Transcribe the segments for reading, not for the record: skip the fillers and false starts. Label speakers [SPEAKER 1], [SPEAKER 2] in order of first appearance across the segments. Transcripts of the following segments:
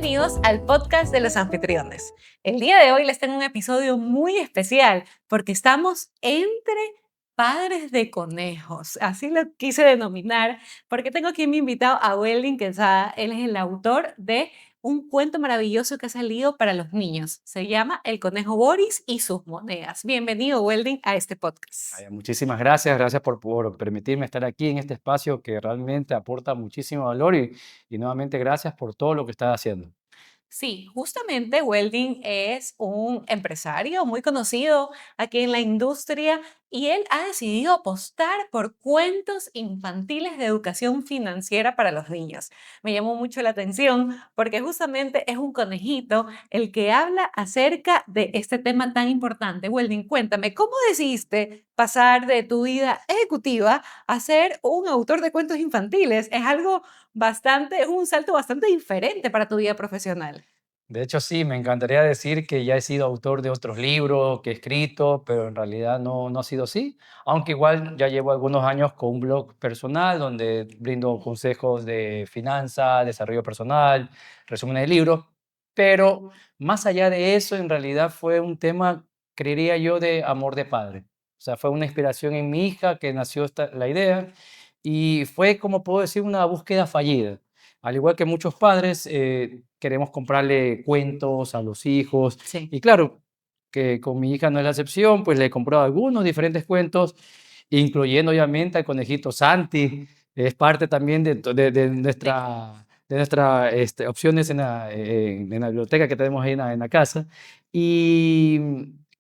[SPEAKER 1] Bienvenidos al podcast de los anfitriones. El día de hoy les tengo un episodio muy especial porque estamos entre padres de conejos, así lo quise denominar, porque tengo aquí mi invitado a Welding Quesada. Él es el autor de un cuento maravilloso que ha salido para los niños. Se llama El conejo Boris y sus monedas. Bienvenido, Welding, a este podcast.
[SPEAKER 2] Ay, muchísimas gracias, gracias por permitirme estar aquí en este espacio que realmente aporta muchísimo valor y nuevamente gracias por todo lo que estás haciendo.
[SPEAKER 1] Sí, justamente Welding es un empresario muy conocido aquí en la industria y él ha decidido apostar por cuentos infantiles de educación financiera para los niños. Me llamó mucho la atención porque justamente es un conejito el que habla acerca de este tema tan importante. Welding, cuéntame, ¿cómo decidiste pasar de tu vida ejecutiva a ser un autor de cuentos infantiles? Es un salto bastante diferente para tu vida profesional.
[SPEAKER 2] De hecho, sí, me encantaría decir que ya he sido autor de otros libros, que he escrito, pero en realidad no ha sido así. Aunque igual ya llevo algunos años con un blog personal donde brindo consejos de finanzas, desarrollo personal, resúmenes de libros. Pero más allá de eso, en realidad fue un tema, creería yo, de amor de padre. O sea, fue una inspiración en mi hija que nació la idea y fue, como puedo decir, una búsqueda fallida. Al igual que muchos padres, queremos comprarle cuentos a los hijos.
[SPEAKER 1] Sí.
[SPEAKER 2] Y claro, que con mi hija no es la excepción, pues le he comprado algunos diferentes cuentos, incluyendo obviamente al conejito Santi. Es parte también de nuestra opciones en la biblioteca que tenemos ahí en la casa. Y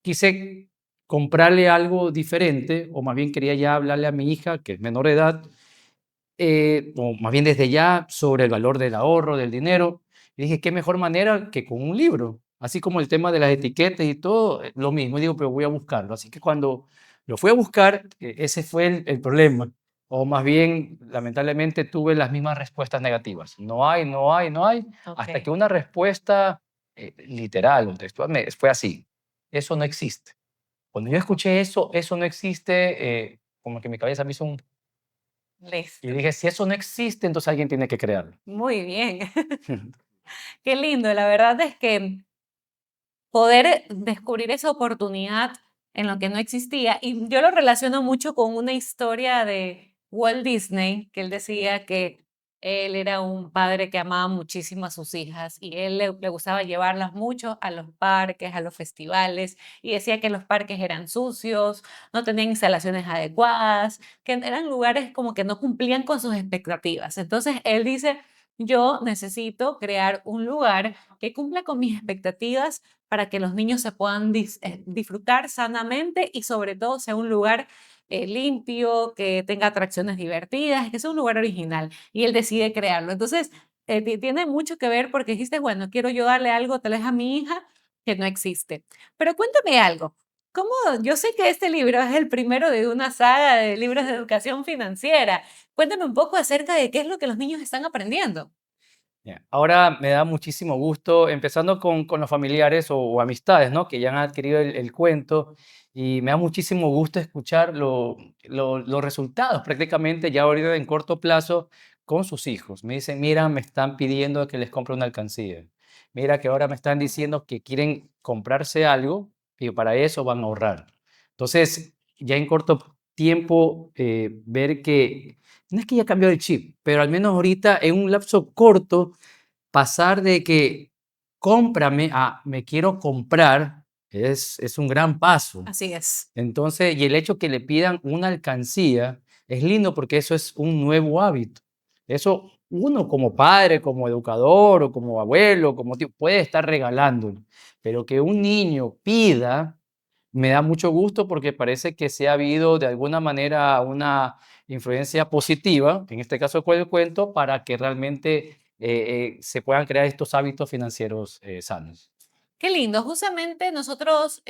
[SPEAKER 2] quise comprarle algo diferente, o más bien quería ya hablarle a mi hija, que es menor de edad, o más bien desde ya, sobre el valor del ahorro, del dinero. Y dije, qué mejor manera que con un libro. Así como el tema de las etiquetas y todo, lo mismo. Y digo, pero voy a buscarlo. Así que cuando lo fui a buscar, ese fue el problema. O más bien, lamentablemente, tuve las mismas respuestas negativas. No hay, no hay, no hay. Hasta que
[SPEAKER 1] Ok.
[SPEAKER 2] una respuesta literal o textual fue así. Eso no existe. Cuando yo escuché eso, eso no existe, como que mi cabeza me hizo un... Y
[SPEAKER 1] Listo.
[SPEAKER 2] dije, si eso no existe, entonces alguien tiene que crearlo.
[SPEAKER 1] Muy bien. Qué lindo. La verdad es que poder descubrir esa oportunidad en lo que no existía, y yo lo relaciono mucho con una historia de Walt Disney, que él decía que él era un padre que amaba muchísimo a sus hijas y él le gustaba llevarlas mucho a los parques, a los festivales, y decía que los parques eran sucios, no tenían instalaciones adecuadas, que eran lugares como que no cumplían con sus expectativas. Entonces él dice, yo necesito crear un lugar que cumpla con mis expectativas para que los niños se puedan disfrutar sanamente y sobre todo sea un lugar limpio, que tenga atracciones divertidas, que sea un lugar original. Y él decide crearlo. Entonces, tiene mucho que ver porque dijiste, bueno, quiero yo darle algo tal vez a mi hija que no existe. Pero cuéntame algo. ¿Cómo? Yo sé que este libro es el primero de una saga de libros de educación financiera. Cuéntame un poco acerca de qué es lo que los niños están aprendiendo.
[SPEAKER 2] Ya. Ahora me da muchísimo gusto, empezando con los familiares o amistades, ¿no? Que ya han adquirido el cuento y me da muchísimo gusto escuchar los resultados prácticamente ya ahorita en corto plazo con sus hijos. Me dicen, mira, me están pidiendo que les compre una alcancía. Mira que ahora me están diciendo que quieren comprarse algo y para eso van a ahorrar. Entonces, ya en corto tiempo, ver que no es que ya cambió el chip, pero al menos ahorita en un lapso corto, pasar de que cómprame a me quiero comprar es un gran paso.
[SPEAKER 1] Así es.
[SPEAKER 2] Entonces, y el hecho que le pidan una alcancía es lindo porque eso es un nuevo hábito. Eso uno como padre, como educador o como abuelo, como tío, puede estar regalándolo, pero que un niño pida me da mucho gusto porque parece que se ha habido de alguna manera una influencia positiva, en este caso con el cuento, para que realmente se puedan crear estos hábitos financieros sanos.
[SPEAKER 1] Qué lindo. Justamente nosotros,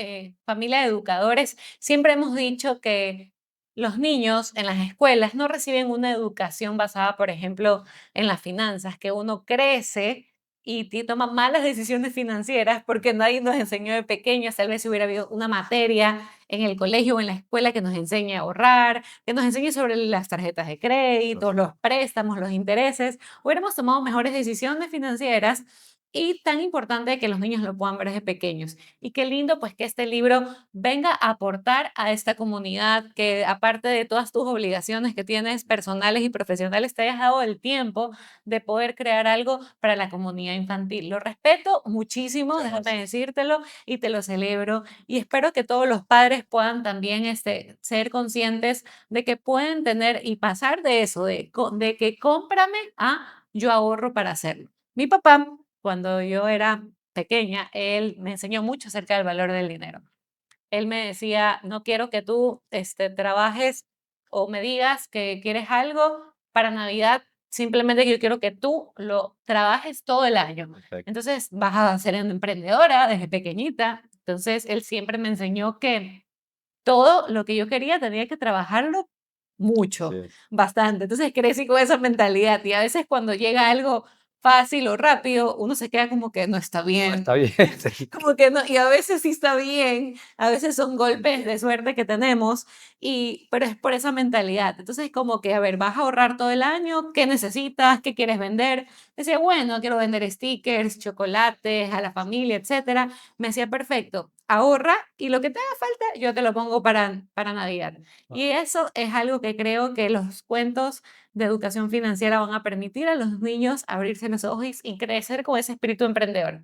[SPEAKER 1] familia de educadores, siempre hemos dicho que los niños en las escuelas no reciben una educación basada, por ejemplo, en las finanzas, que uno crece y toma malas decisiones financieras porque nadie nos enseñó de pequeños. Tal vez si hubiera habido una materia en el colegio o en la escuela que nos enseñe a ahorrar, que nos enseñe sobre las tarjetas de crédito, los préstamos, los intereses, hubiéramos tomado mejores decisiones financieras y tan importante que los niños lo puedan ver desde pequeños. Y qué lindo pues que este libro venga a aportar a esta comunidad, que aparte de todas tus obligaciones que tienes personales y profesionales, te hayas dado el tiempo de poder crear algo para la comunidad infantil. Lo respeto muchísimo,
[SPEAKER 2] Muchas
[SPEAKER 1] déjame
[SPEAKER 2] gracias.
[SPEAKER 1] decírtelo, y te lo celebro. Y espero que todos los padres puedan también ser conscientes de que pueden tener y pasar de eso, de que cómprame a yo ahorro para hacerlo. Mi papá, cuando yo era pequeña, él me enseñó mucho acerca del valor del dinero. Él me decía, no quiero que tú trabajes o me digas que quieres algo para Navidad, simplemente yo quiero que tú lo trabajes todo el año.
[SPEAKER 2] Perfecto.
[SPEAKER 1] Entonces vas a ser una emprendedora desde pequeñita. Entonces él siempre me enseñó que todo lo que yo quería tenía que trabajarlo mucho,
[SPEAKER 2] Sí.
[SPEAKER 1] bastante. Entonces crecí con esa mentalidad y a veces cuando llega algo fácil o rápido, uno se queda como que no está
[SPEAKER 2] No,
[SPEAKER 1] bien,
[SPEAKER 2] está bien. Sí.
[SPEAKER 1] como que no, y a veces sí está bien, a veces son golpes de suerte que tenemos, pero es por esa mentalidad. Entonces, como que, a ver, vas a ahorrar todo el año, ¿qué necesitas? ¿Qué quieres vender? Decía, bueno, quiero vender stickers, chocolates a la familia, etcétera. Me decía, perfecto, ahorra y lo que te haga falta, yo te lo pongo para Navidad.
[SPEAKER 2] Ah,
[SPEAKER 1] Y eso es algo que creo que los cuentos de educación financiera van a permitir a los niños abrirse los ojos y crecer con ese espíritu emprendedor.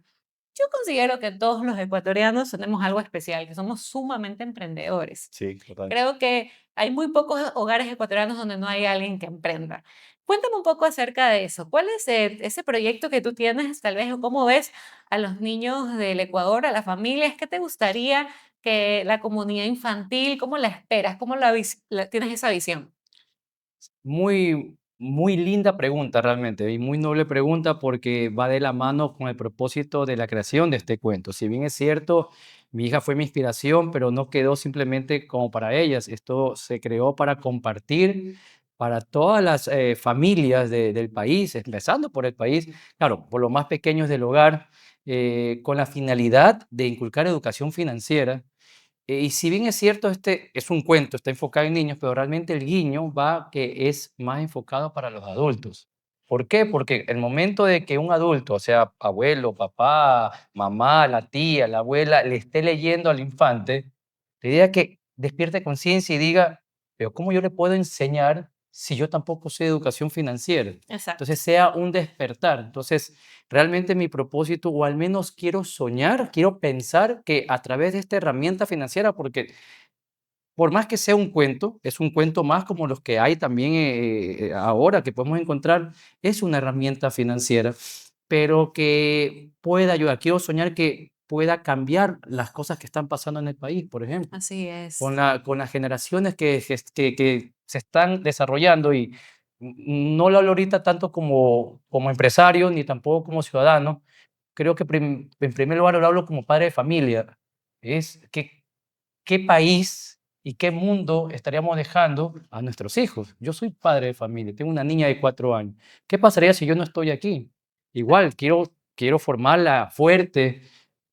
[SPEAKER 1] Yo considero que todos los ecuatorianos tenemos algo especial, que somos sumamente emprendedores.
[SPEAKER 2] sí, total.
[SPEAKER 1] Creo que hay muy pocos hogares ecuatorianos donde no hay alguien que emprenda. Cuéntame un poco acerca de eso. ¿Cuál es ese proyecto que tú tienes, tal vez, o cómo ves a los niños del Ecuador, a las familias? ¿Qué te gustaría que la comunidad infantil, cómo la esperas? ¿Cómo tienes esa visión?
[SPEAKER 2] Muy, muy linda pregunta realmente y muy noble pregunta porque va de la mano con el propósito de la creación de este cuento. Si bien es cierto, mi hija fue mi inspiración, pero no quedó simplemente como para ellas. Esto se creó para compartir para todas las familias del país, empezando por el país, claro, por los más pequeños del hogar, con la finalidad de inculcar educación financiera. Y si bien es cierto, este es un cuento, está enfocado en niños, pero realmente el guiño va que es más enfocado para los adultos. ¿Por qué? Porque el momento de que un adulto, o sea, abuelo, papá, mamá, la tía, la abuela, le esté leyendo al infante, la idea es que despierte conciencia y diga, pero ¿cómo yo le puedo enseñar si yo tampoco sé educación financiera?
[SPEAKER 1] Exacto.
[SPEAKER 2] Entonces sea un despertar. Entonces, realmente mi propósito, o al menos quiero soñar, quiero pensar que a través de esta herramienta financiera, porque por más que sea un cuento, es un cuento más como los que hay también ahora que podemos encontrar, es una herramienta financiera, pero que pueda ayudar. Quiero soñar que pueda cambiar las cosas que están pasando en el país, por ejemplo
[SPEAKER 1] Así
[SPEAKER 2] con,
[SPEAKER 1] es.
[SPEAKER 2] con las generaciones que se están desarrollando y no lo hablo ahorita tanto como empresario ni tampoco como ciudadano. Creo que en primer lugar lo hablo como padre de familia. Es que qué país y qué mundo estaríamos dejando a nuestros hijos. Yo soy padre de familia, tengo una niña de 4 años. ¿Qué pasaría si yo no estoy aquí? Igual, quiero formarla fuerte,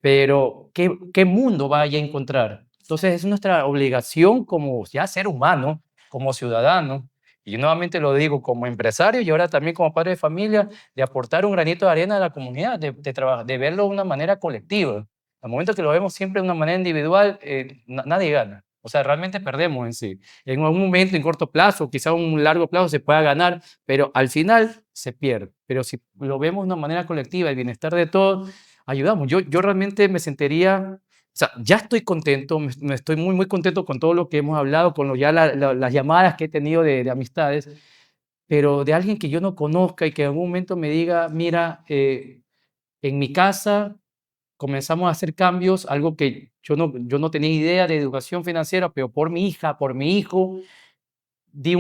[SPEAKER 2] pero ¿qué mundo vaya a encontrar? Entonces es nuestra obligación como ya ser humano, como ciudadano, y nuevamente lo digo como empresario y ahora también como padre de familia, de aportar un granito de arena a la comunidad, de verlo de una manera colectiva. Al momento que lo vemos siempre de una manera individual, nadie gana. O sea, realmente perdemos en sí. En algún momento, en corto plazo, quizá a un largo plazo se pueda ganar, pero al final se pierde. Pero si lo vemos de una manera colectiva, el bienestar de todos, ayudamos. Yo realmente me sentiría, o sea, ya estoy contento, me estoy muy, muy contento con todo lo que hemos hablado, con ya las llamadas que he tenido de amistades, pero de alguien que yo no conozca y que en algún momento me diga, mira, en mi casa comenzamos a hacer cambios, algo que yo no tenía idea de educación financiera, pero por mi hija, por mi hijo, di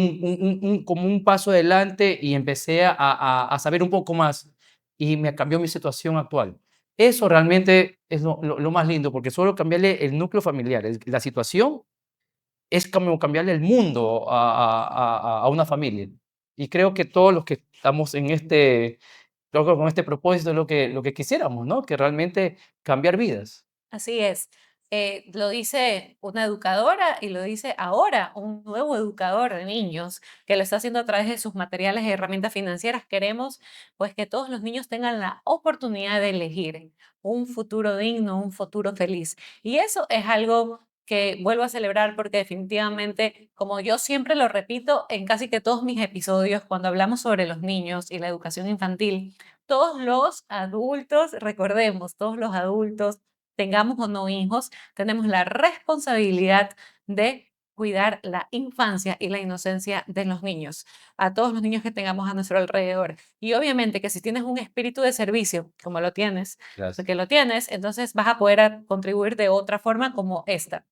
[SPEAKER 2] como un paso adelante y empecé a saber un poco más y me cambió mi situación actual. Eso realmente es lo más lindo, porque solo cambiarle el núcleo familiar, la situación es como cambiarle el mundo a una familia. Y creo que todos los que estamos en creo que con este propósito es lo que quisiéramos, ¿no? Que realmente cambiar vidas.
[SPEAKER 1] Así es. lo dice una educadora y lo dice ahora un nuevo educador de niños que lo está haciendo a través de sus materiales y herramientas financieras. Queremos pues que todos los niños tengan la oportunidad de elegir un futuro digno, un futuro feliz. Y eso es algo que vuelvo a celebrar porque definitivamente, como yo siempre lo repito en casi que todos mis episodios cuando hablamos sobre los niños y la educación infantil, todos los adultos, recordemos, todos los adultos, tengamos o no hijos, tenemos la responsabilidad de cuidar la infancia y la inocencia de los niños, a todos los niños que tengamos a nuestro alrededor. Y obviamente que si tienes un espíritu de servicio, como lo tienes,
[SPEAKER 2] Gracias.
[SPEAKER 1] porque lo tienes, entonces vas a poder contribuir de otra forma como esta.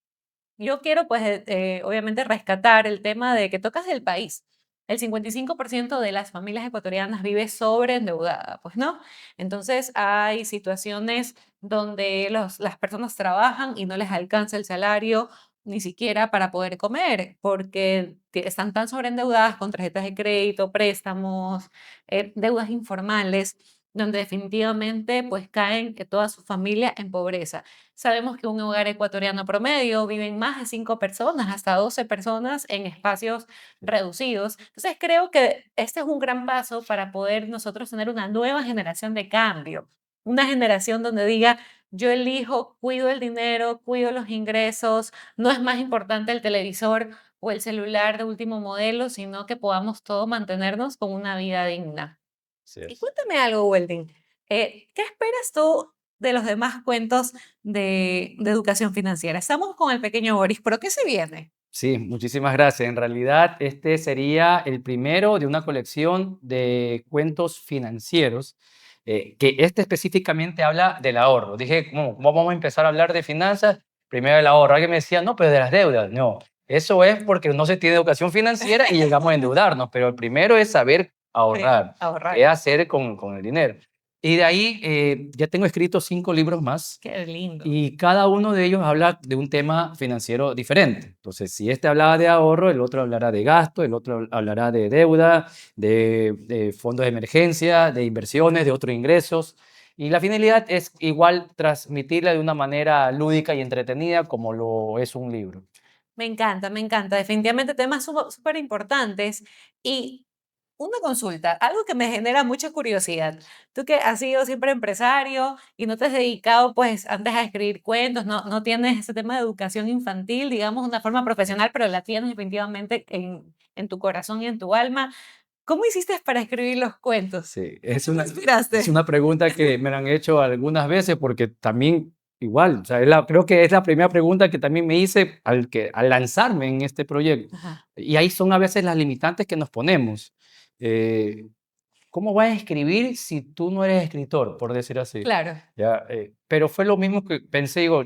[SPEAKER 1] Yo quiero, pues, obviamente rescatar el tema de que tocas el país. El 55% de las familias ecuatorianas vive sobreendeudada, pues, ¿no? Entonces, hay situaciones donde las personas trabajan y no les alcanza el salario ni siquiera para poder comer, porque están tan sobreendeudadas con tarjetas de crédito, préstamos, deudas informales, donde definitivamente, pues, caen que toda su familia en pobreza. Sabemos que un hogar ecuatoriano promedio viven más de 5 personas, hasta 12 personas en espacios reducidos. Entonces, creo que este es un gran paso para poder nosotros tener una nueva generación de cambio, una generación donde diga, yo elijo, cuido el dinero, cuido los ingresos, no es más importante el televisor o el celular de último modelo, sino que podamos todos mantenernos con una vida digna.
[SPEAKER 2] Así
[SPEAKER 1] Y
[SPEAKER 2] es.
[SPEAKER 1] cuéntame algo, Welding. ¿Qué esperas tú de los demás cuentos de educación financiera? Estamos con el pequeño Boris, pero ¿qué se viene?
[SPEAKER 2] Sí, muchísimas gracias. En realidad, este sería el primero de una colección de cuentos financieros, que este específicamente habla del ahorro. Dije, ¿cómo vamos a empezar a hablar de finanzas? Primero el ahorro. Alguien me decía, no, pero de las deudas. No, eso es porque no se tiene educación financiera y llegamos a endeudarnos, pero el primero es saber ahorrar, qué
[SPEAKER 1] Ahorrar.
[SPEAKER 2] hacer con el dinero. Y de ahí ya tengo escritos 5 libros más
[SPEAKER 1] Qué lindo.
[SPEAKER 2] y cada uno de ellos habla de un tema financiero diferente. Entonces, si este hablaba de ahorro, el otro hablará de gasto, el otro hablará de deuda, de fondos de emergencia, de inversiones, de otros ingresos. Y la finalidad es igual transmitirla de una manera lúdica y entretenida como lo es un libro.
[SPEAKER 1] Me encanta, me encanta. Definitivamente temas súper importantes. Y una consulta, algo que me genera mucha curiosidad. Tú que has sido siempre empresario y no te has dedicado, pues, antes a escribir cuentos, no tienes ese tema de educación infantil, digamos, de una forma profesional, pero la tienes definitivamente en tu corazón y en tu alma. ¿Cómo hiciste para escribir los cuentos?
[SPEAKER 2] Sí,
[SPEAKER 1] ¿En
[SPEAKER 2] es
[SPEAKER 1] qué te
[SPEAKER 2] es
[SPEAKER 1] inspiraste?
[SPEAKER 2] una pregunta que me la han hecho algunas veces porque también igual, o sea, creo que es la primera pregunta que también me hice al lanzarme en este proyecto.
[SPEAKER 1] Ajá,
[SPEAKER 2] Y ahí son a veces las limitantes que nos ponemos. Eh, ¿Cómo vas a escribir si tú no eres escritor, por decir así?
[SPEAKER 1] claro,
[SPEAKER 2] Ya, pero fue lo mismo que pensé, digo,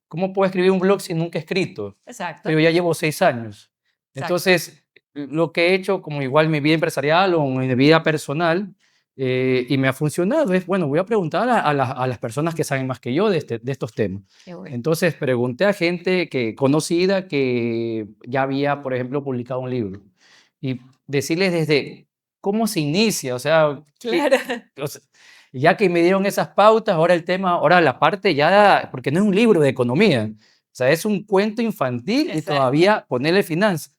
[SPEAKER 2] ¿cómo puedo escribir un blog si nunca he escrito?
[SPEAKER 1] exacto,
[SPEAKER 2] Pero ya llevo 6 años.
[SPEAKER 1] exacto.
[SPEAKER 2] Entonces, lo que he hecho, como igual mi vida empresarial o mi vida personal, y me ha funcionado, es, bueno, voy a preguntar a las personas que saben más que yo de estos temas.
[SPEAKER 1] Qué bueno.
[SPEAKER 2] Entonces, pregunté a gente conocida que ya había, por ejemplo, publicado un libro. Y decirles desde cómo se inicia, o sea,
[SPEAKER 1] Claro,
[SPEAKER 2] o sea, ya que me dieron esas pautas, ahora el tema, ahora la parte ya, porque no es un libro de economía, o sea, es un cuento infantil y
[SPEAKER 1] exacto.
[SPEAKER 2] todavía ponerle finanzas.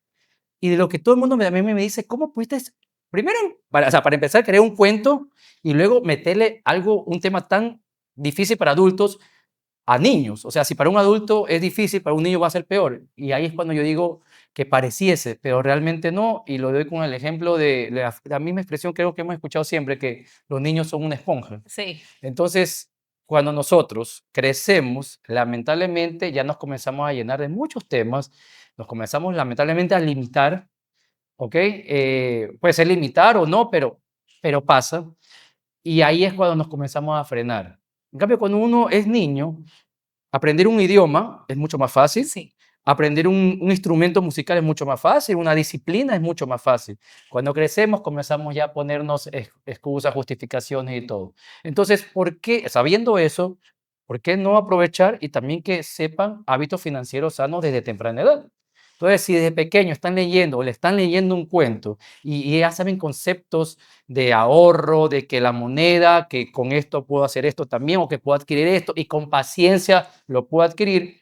[SPEAKER 2] Y de lo que todo el mundo a mí me dice, ¿cómo pudiste? Primero, o sea, para empezar, crear un cuento y luego meterle algo, un tema tan difícil para adultos a niños. O sea, si para un adulto es difícil, para un niño va a ser peor. Y ahí es cuando yo digo que pareciese, pero realmente no. Y lo doy con el ejemplo de la misma expresión creo que hemos escuchado siempre, que los niños son una esponja.
[SPEAKER 1] Sí,
[SPEAKER 2] Entonces, cuando nosotros crecemos, lamentablemente ya nos comenzamos a llenar de muchos temas, nos comenzamos lamentablemente a limitar, ¿ok? Puede ser limitar o no, pero pasa. Y ahí es cuando nos comenzamos a frenar. En cambio, cuando uno es niño, aprender un idioma es mucho más fácil.
[SPEAKER 1] sí.
[SPEAKER 2] Aprender un instrumento musical es mucho más fácil, una disciplina es mucho más fácil. Cuando crecemos comenzamos ya a ponernos excusas, justificaciones y todo. Entonces, ¿por qué, sabiendo eso, por qué no aprovechar y también que sepan hábitos financieros sanos desde temprana edad? Entonces, si desde pequeño están leyendo o le están leyendo un cuento y ya saben conceptos de ahorro, de que la moneda, que con esto puedo hacer esto también o que puedo adquirir esto y con paciencia lo puedo adquirir,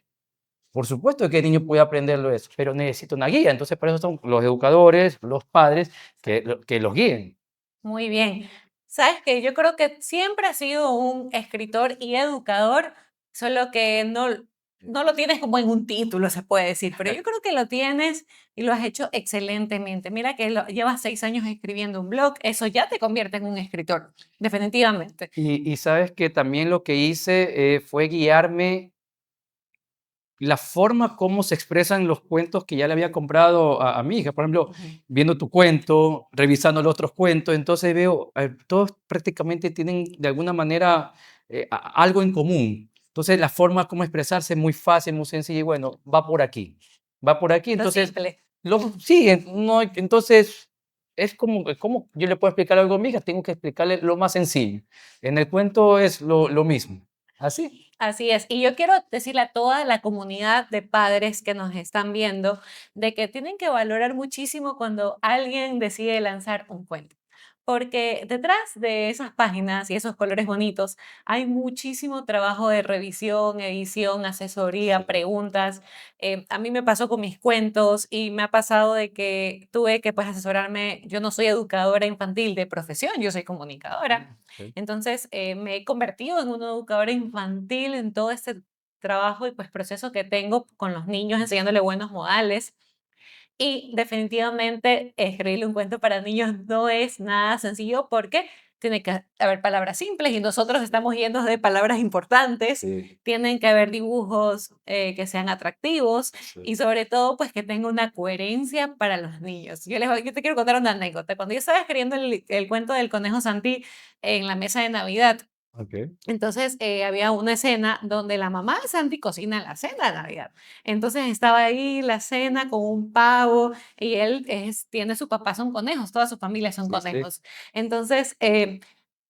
[SPEAKER 2] por supuesto que el niño puede aprenderlo eso, pero necesita una guía. Entonces, por eso son los educadores, los padres que los guíen.
[SPEAKER 1] Muy bien. Sabes que yo creo que siempre has sido un escritor y educador, solo que no lo tienes como en un título, se puede decir, pero yo creo que lo tienes y lo has hecho excelentemente. Mira que llevas 6 años escribiendo un blog, eso ya te convierte en un escritor, definitivamente.
[SPEAKER 2] Y sabes que también lo que hice fue guiarme la forma como se expresan los cuentos que ya le había comprado a mi hija. Por ejemplo,
[SPEAKER 1] Ujú.
[SPEAKER 2] viendo tu cuento, revisando los otros cuentos, entonces veo, todos prácticamente tienen de alguna manera algo en común. Entonces la forma como expresarse es muy fácil, muy sencilla y bueno, va por aquí. Va por aquí,
[SPEAKER 1] Lo
[SPEAKER 2] entonces,
[SPEAKER 1] simple.
[SPEAKER 2] sí, no, entonces es como yo le puedo explicar algo a mi hija, tengo que explicarle lo más sencillo. En el cuento es lo mismo. Así.
[SPEAKER 1] Así es. Y yo quiero decirle a toda la comunidad de padres que nos están viendo de que tienen que valorar muchísimo cuando alguien decide lanzar un cuento. Porque detrás de esas páginas y esos colores bonitos hay muchísimo trabajo de revisión, edición, asesoría,
[SPEAKER 2] Sí.
[SPEAKER 1] preguntas. A mí me pasó con mis cuentos y me ha pasado de que tuve que pues asesorarme. Yo no soy educadora infantil de profesión, yo soy comunicadora.
[SPEAKER 2] Ok.
[SPEAKER 1] Entonces, me he convertido en una educadora infantil en todo este trabajo y pues proceso que tengo con los niños, enseñándole buenos modales. Y definitivamente escribirle un cuento para niños no es nada sencillo porque tiene que haber palabras simples y nosotros estamos yendo de palabras importantes.
[SPEAKER 2] Sí,
[SPEAKER 1] Tienen que haber dibujos que sean atractivos
[SPEAKER 2] sí.
[SPEAKER 1] y sobre todo pues que tenga una coherencia para los niños. Yo te quiero contar una anécdota. Cuando yo estaba escribiendo el cuento del conejo Santi en la mesa de Navidad,
[SPEAKER 2] Ok.
[SPEAKER 1] entonces, había una escena donde la mamá de Santi cocina la cena de Navidad. Entonces, estaba ahí la cena con un pavo y tiene su papá, son conejos, toda su familia son
[SPEAKER 2] Sí, sí.
[SPEAKER 1] conejos. Entonces,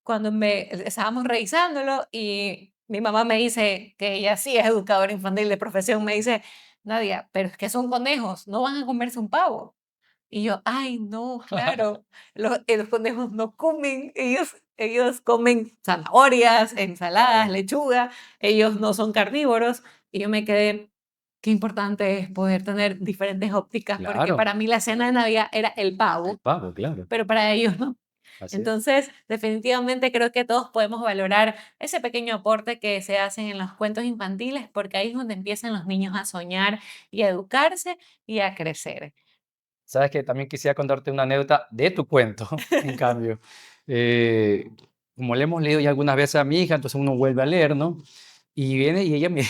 [SPEAKER 1] cuando estábamos revisándolo y mi mamá me dice que ella sí es educadora infantil de profesión, me dice, Nadia, pero es que son conejos, no van a comerse un pavo. Y yo, ay, no, claro, los conejos no comen, ellos comen zanahorias, ensaladas,
[SPEAKER 2] Claro,
[SPEAKER 1] lechuga, ellos no son carnívoros. Y yo me quedé, qué importante es poder tener diferentes ópticas, porque
[SPEAKER 2] claro.
[SPEAKER 1] para mí la cena de Navidad era el
[SPEAKER 2] El
[SPEAKER 1] pavo,
[SPEAKER 2] pavo, claro.
[SPEAKER 1] pero para ellos no.
[SPEAKER 2] Así es.
[SPEAKER 1] Entonces, definitivamente creo que todos podemos valorar ese pequeño aporte que se hacen en los cuentos infantiles, porque ahí es donde empiezan los niños a soñar y a educarse y a crecer.
[SPEAKER 2] Sabes que también quisiera contarte una anécdota de tu cuento, en cambio. Eh, como le hemos leído ya algunas veces a mi hija, entonces uno vuelve a leer, ¿no? Y viene y ella me,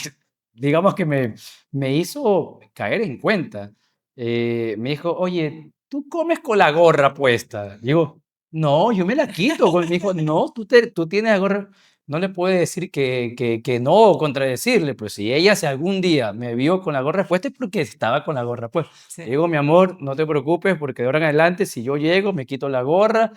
[SPEAKER 2] digamos que me hizo caer en cuenta. Me dijo, oye, ¿tú comes con la gorra puesta? Digo, no, yo me la quito. Me dijo, no, tú tienes la gorra. No le puede decir que no o contradecirle, pues si ella si algún día me vio con la gorra puesta es porque estaba con la gorra puesta. Le
[SPEAKER 1] Sí.
[SPEAKER 2] digo, mi amor, no te preocupes porque de ahora en adelante si yo llego me quito la gorra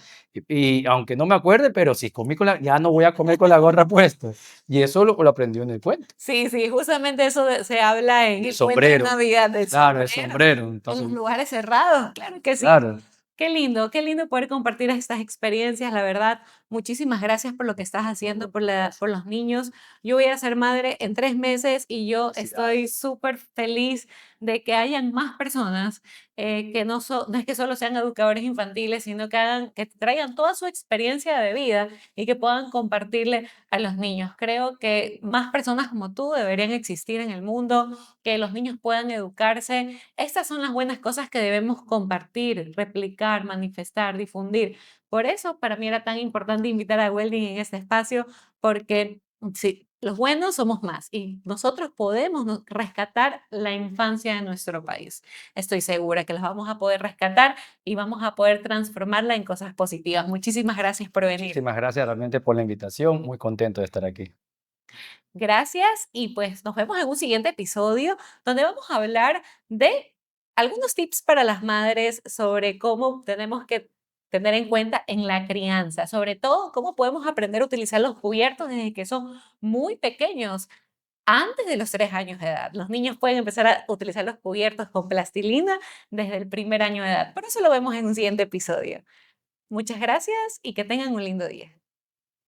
[SPEAKER 2] y aunque no me acuerde, pero si comí con la, ya no voy a comer con la gorra puesta. Y eso lo aprendió en el cuento.
[SPEAKER 1] Sí, sí, justamente eso se habla en
[SPEAKER 2] El
[SPEAKER 1] el cuento de
[SPEAKER 2] sombrero,
[SPEAKER 1] Navidad del
[SPEAKER 2] claro, el
[SPEAKER 1] sombrero,
[SPEAKER 2] sombrero.
[SPEAKER 1] en
[SPEAKER 2] Entonces,
[SPEAKER 1] los lugares cerrados, claro que sí.
[SPEAKER 2] claro,
[SPEAKER 1] Qué lindo poder compartir estas experiencias, la verdad. Muchísimas gracias por lo que estás haciendo por los niños. Yo voy a ser madre en 3 meses y yo estoy
[SPEAKER 2] felicidades.
[SPEAKER 1] súper feliz de que hayan más personas que no es que solo sean educadores infantiles, sino que traigan toda su experiencia de vida y que puedan compartirle a los niños. Creo que más personas como tú deberían existir en el mundo, que los niños puedan educarse. Estas son las buenas cosas que debemos compartir, replicar, manifestar, difundir. Por eso para mí era tan importante invitar a Welding en este espacio, porque sí, los buenos somos más y nosotros podemos rescatar la infancia de nuestro país. Estoy segura que los vamos a poder rescatar y vamos a poder transformarla en cosas positivas. Muchísimas gracias por venir.
[SPEAKER 2] Muchísimas gracias realmente por la invitación. Muy contento de estar aquí.
[SPEAKER 1] Gracias y pues nos vemos en un siguiente episodio donde vamos a hablar de algunos tips para las madres sobre cómo tenemos que tener en cuenta en la crianza, sobre todo cómo podemos aprender a utilizar los cubiertos desde que son muy pequeños. antes de los 3 años de edad. Los niños pueden empezar a utilizar los cubiertos con plastilina desde el primer año de edad, pero eso lo vemos en un siguiente episodio. Muchas gracias y que tengan un lindo día.